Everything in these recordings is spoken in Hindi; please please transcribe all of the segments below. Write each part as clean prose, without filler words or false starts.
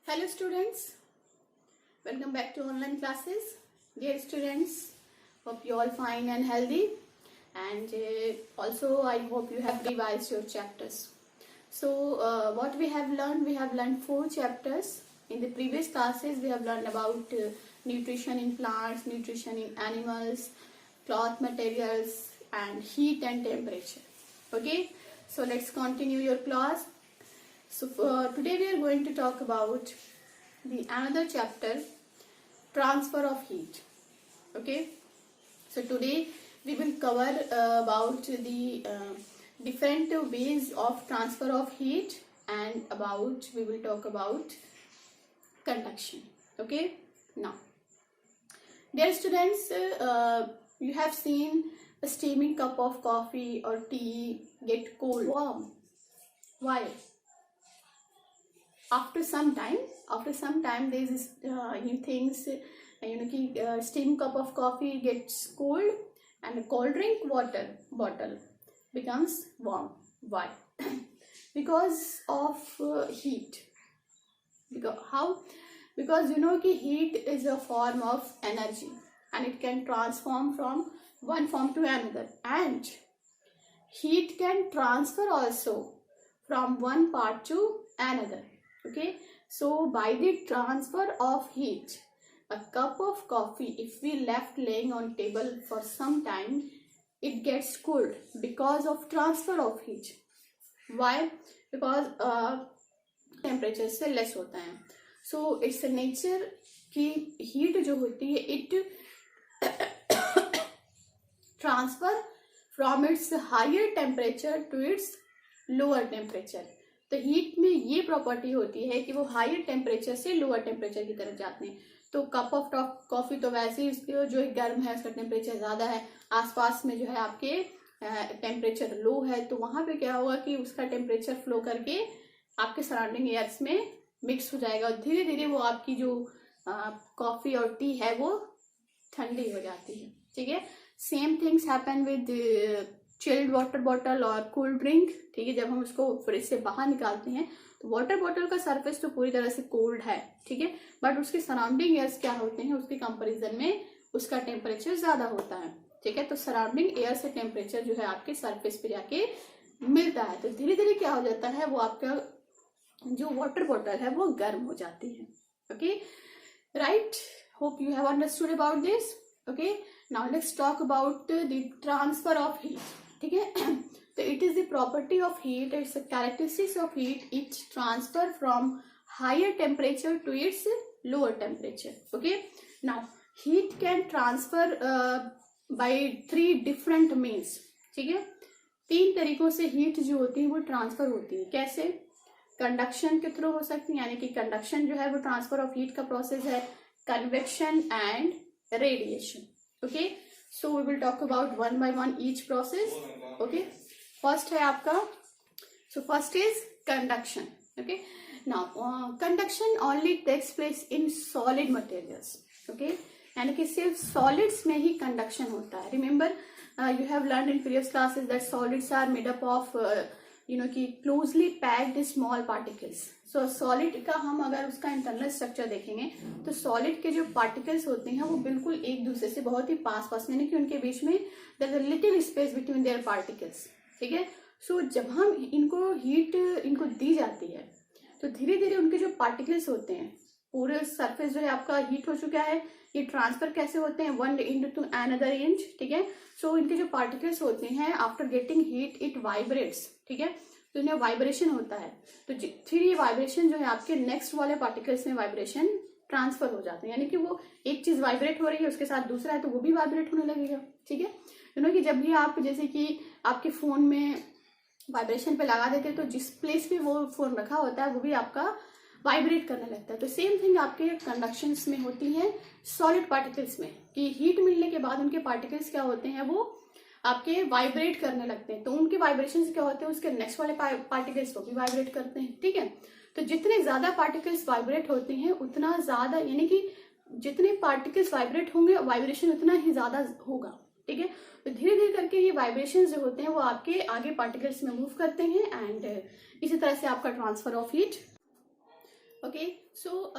Hello students, welcome back to online classes. Dear students, hope you all fine and healthy, and also I hope you have revised your chapters. So what we have learned 4 chapters. In the previous classes we have learned about nutrition in plants, nutrition in animals, cloth materials and heat and temperature. Okay, so let's continue your class. So today we are going to talk about the another chapter, transfer of heat. Okay, so today we will cover about the different ways of transfer of heat, and we will talk about conduction. Okay, now dear students, you have seen a steaming cup of coffee or tea get cold, warm. Why? After some time there is things, steam cup of coffee gets cold and a cold drink water bottle becomes warm. Why? Because of heat. Because heat is a form of energy and it can transform from one form to another, and heat can transfer also from one part to another. Okay, so by the transfer of heat, a cup of coffee, if we left laying on table for some time, it gets cooled because of transfer of heat. Why? Because temperature से less होता है. So it's a nature कि heat जो होती है, it transfer from its higher temperature to its lower temperature. तो हीट में ये प्रॉपर्टी होती है कि वो हायर टेम्परेचर से लोअर टेम्परेचर की तरफ जाते हैं. तो कप ऑफ कॉफी तो वैसे ही जो गर्म है उसका टेम्परेचर ज़्यादा है, आसपास में जो है आपके टेम्परेचर लो है, तो वहाँ पे क्या होगा कि उसका टेम्परेचर फ्लो करके आपके सराउंडिंग एयर्स में मिक्स हो जाएगा और धीरे धीरे वो आपकी जो कॉफ़ी और टी है वो ठंडी हो जाती है. ठीक है, same things happen with chilled water bottle और कोल्ड ड्रिंक. ठीक है, जब हम उसको फ्रिज से बाहर निकालते हैं तो वाटर बॉटल का सरफेस तो पूरी तरह से कोल्ड है. ठीक है, बट उसके सराउंडिंग एयर्स क्या होते हैं, उसके कंपैरिजन में उसका टेम्परेचर ज़्यादा होता है. ठीक है, तो सराउंडिंग एयर से टेम्परेचर जो है आपके सरफेस पे जाके मिलता है, तो धीरे धीरे क्या हो जाता है, वो आपका जो वाटर बॉटल है वो गर्म हो जाती है. Okay, right, hope you have understood about this. Okay, now let's talk about the transfer of heat. ठीक है, तो it is the property of heat, its characteristics of heat, its transfer from higher temperature to its lower temperature. Okay, now heat can transfer by 3 different means. ठीक है, 3 तरीकों से हीट जो होती है वो ट्रांसफर होती है. कैसे? कंडक्शन के थ्रू हो सकती है, यानी कि कंडक्शन जो है वो ट्रांसफर ऑफ हीट का प्रोसेस है. Convection and radiation. Okay, so we will talk about one by one each process. Okay, first है आपका, so first is conduction. Okay, now conduction only takes place in solid materials. Okay, यानी कि सिर्फ solids में ही conduction होता है. Remember you have learned in previous classes that solids are made up of कि closely packed small particles. So solid का हम अगर उसका इंटरनल स्ट्रक्चर देखेंगे तो सॉलिड के जो पार्टिकल्स होते हैं वो बिल्कुल एक दूसरे से बहुत ही पास यानी कि उनके बीच में there is a little space between their particles. ठीक है, सो जब हम इनको हीट दी जाती है तो धीरे धीरे उनके जो पार्टिकल्स होते हैं, पूरे सरफेस जो है आपका हीट हो चुका है, ये ट्रांसफर कैसे होते हैं, one inch to another inch. ठीक है, सो इनके जो पार्टिकल्स होते हैं after getting heat it vibrates. ठीक है, तो इन्हें वाइब्रेशन होता है, तो फिर ये वाइब्रेशन जो है आपके नेक्स्ट वाले पार्टिकल्स में वाइब्रेशन ट्रांसफर हो जाते हैं, यानी कि वो एक चीज वाइब्रेट हो रही है उसके साथ दूसरा है तो वो भी वाइब्रेट होने लगेगा. ठीक है, कि जब भी आप जैसे कि आपके फोन में वाइब्रेशन पे लगा देते हैं तो जिस प्लेस पे वो फोन रखा होता है वो भी आपका वाइब्रेट करने लगता है. तो सेम थिंग आपके कंडक्शंस में होती है सॉलिड पार्टिकल्स में, कि हीट मिलने के बाद उनके पार्टिकल्स क्या होते हैं, वो आपके वाइब्रेट करने लगते हैं. तो उनके वाइब्रेशन क्या होते हैं, उसके नेक्स्ट वाले पार्टिकल्स को भी वाइब्रेट करते हैं. ठीक है, तो जितने ज्यादा पार्टिकल्स वाइब्रेट होते हैं उतना ज्यादा, यानी कि जितने पार्टिकल्स वाइब्रेट होंगे वाइब्रेशन उतना ही ज्यादा होगा. ठीक है, तो धीरे धीरे करके ये वाइब्रेशन जो होते हैं वो आपके आगे पार्टिकल्स में मूव करते हैं एंड इसी तरह से आपका transfer of heat Okay, so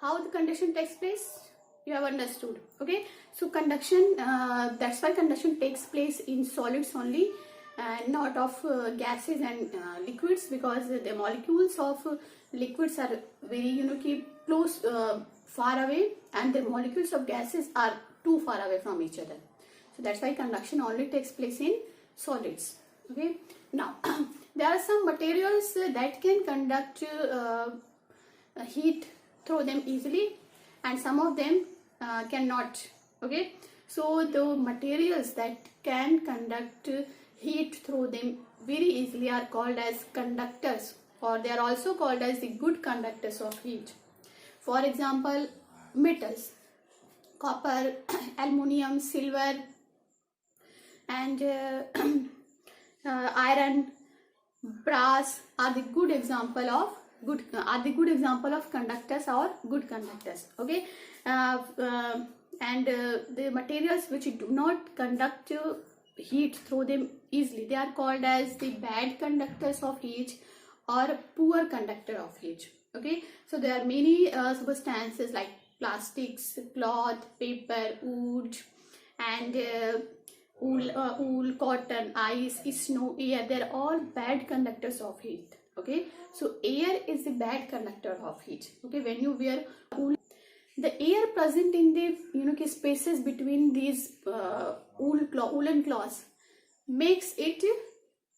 how the conduction takes place, you have understood. Okay, so conduction, that's why conduction takes place in solids only and not of gases and liquids, because the molecules of liquids are very keep close, far away, and the molecules of gases are too far away from each other. So that's why conduction only takes place in solids. Okay, now there are some materials that can conduct heat through them easily, and some of them cannot. Okay, so the materials that can conduct heat through them very easily are called as conductors, or they are also called as the good conductors of heat. For example, metals, copper, aluminium, silver, and iron, brass are the good example of conductors or good conductors. Okay, and the materials which do not conduct heat through them easily, they are called as the bad conductors of heat or poor conductor of heat. Okay, so there are many substances like plastics, cloth, paper, wood, and wool, cotton, ice, snow, air. They are all bad conductors of heat. Okay, so air is the bad conductor of heat. Okay, when you wear wool, the air present in the spaces between these woolen cloths makes it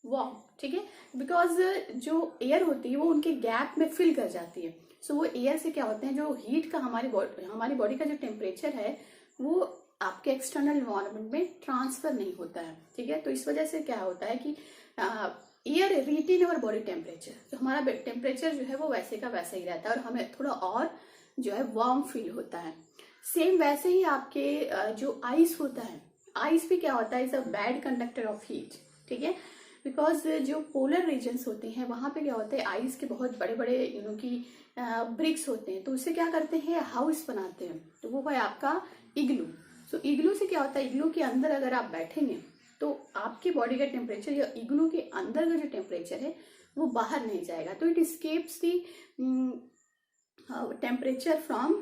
warm. ठीक है, बिकॉज जो एयर होती है वो उनके गैप में फिल कर जाती है. सो वो एयर से क्या होते हैं, जो हीट का हमारी बॉडी का जो टेम्परेचर है वो आपके एक्सटर्नल एनवायरनमेंट में ट्रांसफर नहीं होता है. ठीक है, तो इस वजह से क्या होता है कि air retain our body temperature, तो हमारा टेम्परेचर जो है वो वैसे का वैसा ही रहता है और हमें थोड़ा और जो है वार्म फील होता है. सेम वैसे ही आपके जो आइस होता है, आइस भी क्या होता है, is a bad conductor of heat. ठीक है, बिकॉज जो पोलर रीजन्स होते हैं वहां पे क्या होता है, आइस के बहुत बड़े बड़े की ब्रिक्स होते हैं, तो उससे क्या करते हैं, हाउस बनाते हैं. तो वो है आपका इग्लू. सो इग्लू से क्या होता है, इग्लू के अंदर अगर आप बैठेंगे तो आपकी बॉडी का टेम्परेचर या इग्लू के अंदर का जो टेम्परेचर है वो बाहर नहीं जाएगा. तो it scapes the temperature from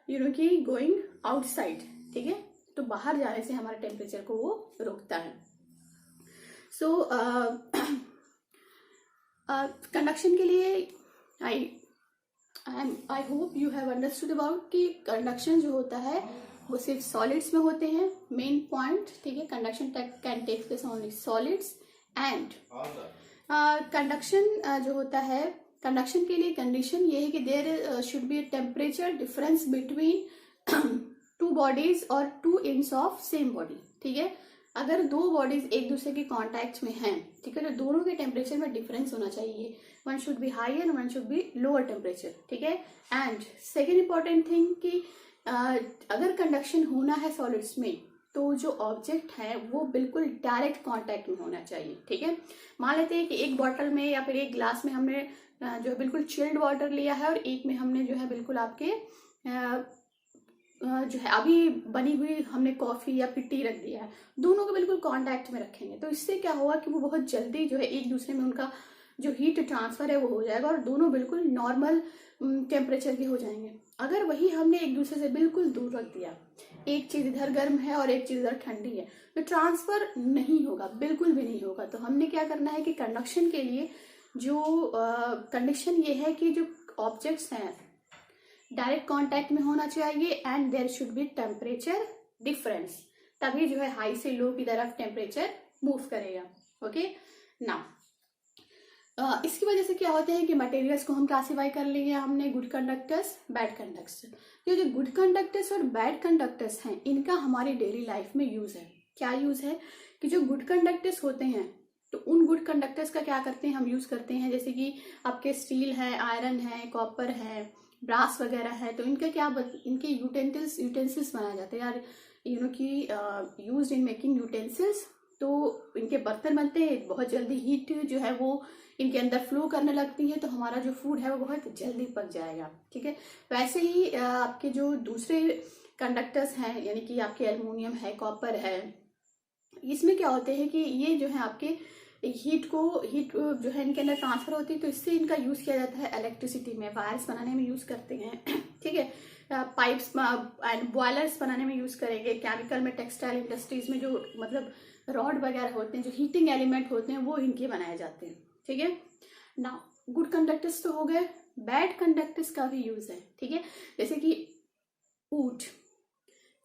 की गोइंग आउटसाइड. ठीक है, तो बाहर जाने से हमारे टेम्परेचर को वो रोकता है. सो कंडक्शन के लिए I hope you have understood about कि कंडक्शन जो होता है वो सिर्फ सॉलिड्स में होते हैं. मेन पॉइंट, ठीक है, conduction can take place only solids. And conduction जो होता है, कंडक्शन के लिए कंडीशन ये है कि there should be temperature difference between two bodies और two ends of same body. ठीक है, अगर दो बॉडीज एक दूसरे के कांटेक्ट में हैं, ठीक है, तो दोनों के टेम्परेचर में डिफरेंस होना चाहिए. One should be high and one should be lower temperature. ठीक है, एंड सेकेंड इंपॉर्टेंट थिंग कि अगर कंडक्शन होना है सॉलिड्स में तो जो ऑब्जेक्ट है वो बिल्कुल डायरेक्ट कांटेक्ट में होना चाहिए. ठीक है, मान लेते हैं कि एक बॉटल में या फिर एक ग्लास में हमने जो है बिल्कुल चिल्ड वाटर लिया है और एक में हमने जो है बिल्कुल आपके जो है अभी बनी हुई हमने कॉफी या फिर टी रख दिया है. दोनों को बिल्कुल कांटेक्ट में रखेंगे तो इससे क्या होगा कि वो बहुत जल्दी जो है एक दूसरे में उनका जो हीट ट्रांसफर है वो हो जाएगा और दोनों बिल्कुल नॉर्मल टेम्परेचर के हो जाएंगे. अगर वही हमने एक दूसरे से बिल्कुल दूर रख दिया, एक चीज इधर गर्म है और एक चीज इधर ठंडी है, तो ट्रांसफर नहीं होगा, बिल्कुल भी नहीं होगा. तो हमने क्या करना है कि कंडक्शन के लिए जो कंडीशन ये है कि जो ऑब्जेक्ट्स हैं डायरेक्ट कांटेक्ट में होना चाहिए and there should be temperature difference, तभी जो है हाई से लो की तरफ टेम्परेचर मूव करेगा. ओके, नाउ इसकी वजह से क्या होते हैं कि मटेरियल्स को हम क्लासीफाई कर लेंगे हमने, गुड कंडक्टर्स, बैड कंडक्टर्स. ये जो गुड कंडक्टर्स और बैड कंडक्टर्स हैं इनका हमारी डेली लाइफ में यूज है. क्या यूज है कि जो गुड कंडक्टर्स होते हैं तो उन गुड कंडक्टर्स का क्या करते हैं, हम यूज करते हैं, जैसे कि आपके स्टील है, आयरन है, कॉपर है, ब्रास वगैरह है, तो इनका क्या इनके यूटेंसिल्स बनाए जाते हैं यार, की यूज इन मेकिंग यूटेंसिल्स. तो इनके बर्तन बनते हैं, बहुत जल्दी हीट जो है वो इनके अंदर फ्लो करने लगती है, तो हमारा जो फूड है वो बहुत जल्दी पक जाएगा. ठीक है, वैसे ही आपके जो दूसरे कंडक्टर्स हैं यानी कि आपके एल्युमिनियम है, कॉपर है, इसमें क्या होते हैं कि ये जो है आपके हीट जो है इनके अंदर ट्रांसफर होती है, तो इससे इनका यूज किया जाता है इलेक्ट्रिसिटी में, वायर्स बनाने में यूज करते हैं। ठीक है, पाइप्स एंड बॉयलर्स बनाने में यूज करेंगे, केमिकल में, टेक्सटाइल इंडस्ट्रीज में जो मतलब रॉड वगैरह होते हैं, जो हीटिंग एलिमेंट होते हैं, वो इनके बनाए जाते हैं। ठीक है, नाउ गुड कंडक्टर्स तो हो गए, बैड कंडक्टर्स का भी यूज है। ठीक है, जैसे कि वुड,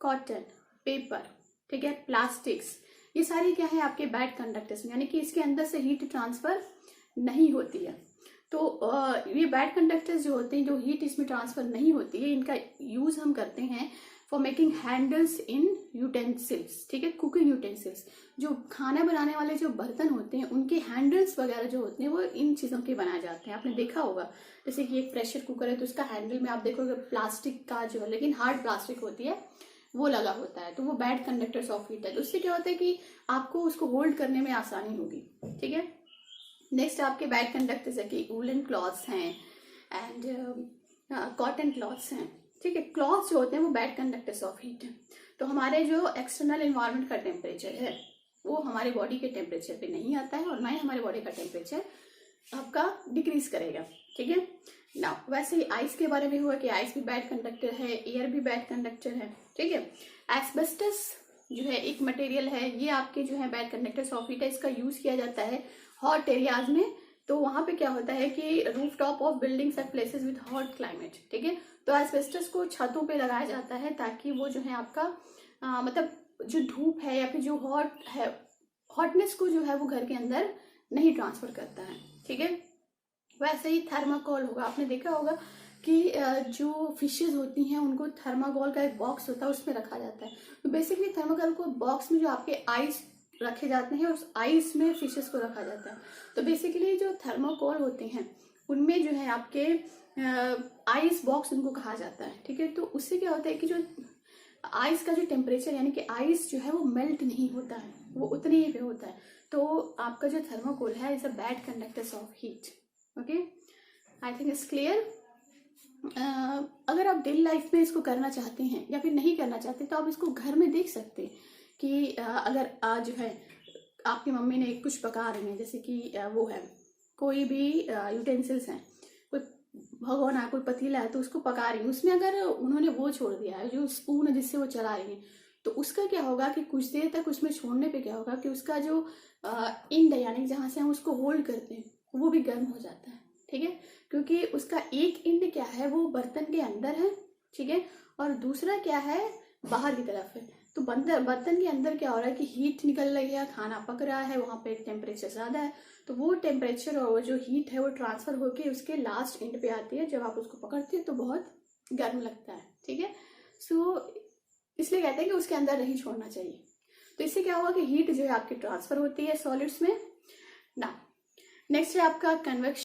कॉटन, पेपर, ठीक है, प्लास्टिक्स, ये सारी क्या है आपके बैड कंडक्टर्स, यानी कि इसके अंदर से हीट ट्रांसफर नहीं होती है। तो ये बैड कंडक्टर्स जो होते हैं, जो हीट इसमें ट्रांसफर नहीं होती है, इनका यूज हम करते हैं for making handles in utensils. ठीक है, कुकिंग यूटेंसिल्स, जो खाना बनाने वाले जो बर्तन होते हैं उनके हैंडल्स वगैरह जो होते हैं वो इन चीजों के बनाए जाते हैं। आपने देखा होगा, जैसे कि एक प्रेशर कुकर है तो उसका हैंडल में आप देखोगे प्लास्टिक का जो है, लेकिन हार्ड प्लास्टिक होती है, वो लगा होता है, तो वो बैड कंडक्टर्स ऑफ हीट है। तो उससे क्या होता है कि आपको उसको होल्ड करने में आसानी होगी। ठीक है, नेक्स्ट आपके बैड कंडक्टर्स है कि वूलन क्लॉथ्स हैं एंड कॉटन क्लॉथ्स हैं। ठीक है, क्लॉथ्स जो होते हैं वो बैड कंडक्टर्स ऑफ हीट है। तो हमारे जो एक्सटर्नल एनवायरनमेंट का टेम्परेचर है वो हमारे बॉडी के टेम्परेचर पे नहीं आता है, और ना ही हमारे बॉडी का टेम्परेचर आपका डिक्रीज करेगा। ठीक है, ना वैसे ही आइस के बारे में हुआ कि आइस भी बैड कंडक्टर है, एयर भी बैड कंडक्टर है। ठीक है, एस्बेस्टस जो है एक मटेरियल है, ये आपके जो है बैड कंडक्टर्स ऑफ हीट है। इसका यूज किया जाता है हॉट एरियाज में, तो वहां पे क्या होता है कि roof top of buildings eight places with hot climate. ठीक है, तो एस्बेस्टस को छतों पे लगाया जाता है ताकि वो जो है आपका मतलब जो धूप है या फिर जो हॉटनेस को जो है वो घर के अंदर नहीं ट्रांसफर करता है। ठीक है, वैसे ही थर्माकोल होगा, आपने देखा होगा कि जो फिशेज होती हैं उनको थर्माकोल का एक बॉक्स होता है, उसमें रखा जाता है। तो बेसिकली थर्माकोल को बॉक्स में जो आपके आइस रखे जाते हैं, उस आइस में फिशेस को रखा जाता है। तो बेसिकली जो थर्माकोल होते हैं उनमें जो है आपके आइस बॉक्स उनको कहा जाता है। ठीक है, तो उससे क्या होता है कि जो आइस का जो टेम्परेचर, यानी कि आइस जो है वो मेल्ट नहीं होता है, वो उतने ही पे होता है। तो आपका जो थर्माकोल है is a bad conductors of heat. Okay, I think it's clear. अगर आप डेली लाइफ में इसको करना चाहते हैं या फिर नहीं करना चाहते तो आप इसको घर में देख सकते हैं कि अगर आज जो है आपकी मम्मी ने कुछ पका रही है, जैसे कि वो है कोई भी यूटेंसिल्स हैं, कोई भगोना है, कोई पतीला है, तो उसको पका रही है, उसमें अगर उन्होंने वो छोड़ दिया है जो स्पून है जिससे वो चला रही है, तो उसका क्या होगा कि कुछ देर तक उसमें छोड़ने पे क्या होगा कि उसका जो इंड है, यानी जहाँ से हम उसको होल्ड करते हैं, वो भी गर्म हो जाता है। ठीक है, क्योंकि उसका एक इंड क्या है वो बर्तन के अंदर है। ठीक है, और दूसरा क्या है बाहर की तरफ है। तो बर्तन के अंदर क्या हो रहा है कि हीट निकल रही है, खाना पक रहा है, वहां पे टेम्परेचर ज्यादा है, तो वो टेम्परेचर और जो हीट है वो ट्रांसफर होके उसके लास्ट एंड पे आती है। जब आप उसको पकड़ते हैं तो बहुत गर्म लगता है। ठीक है, सो इसलिए कहते हैं कि उसके अंदर नहीं छोड़ना चाहिए। तो इससे क्या होगा कि हीट जो है आपकी ट्रांसफर होती है सॉलिड्स में। ना नेक्स्ट है आपका कन्वेक्शन।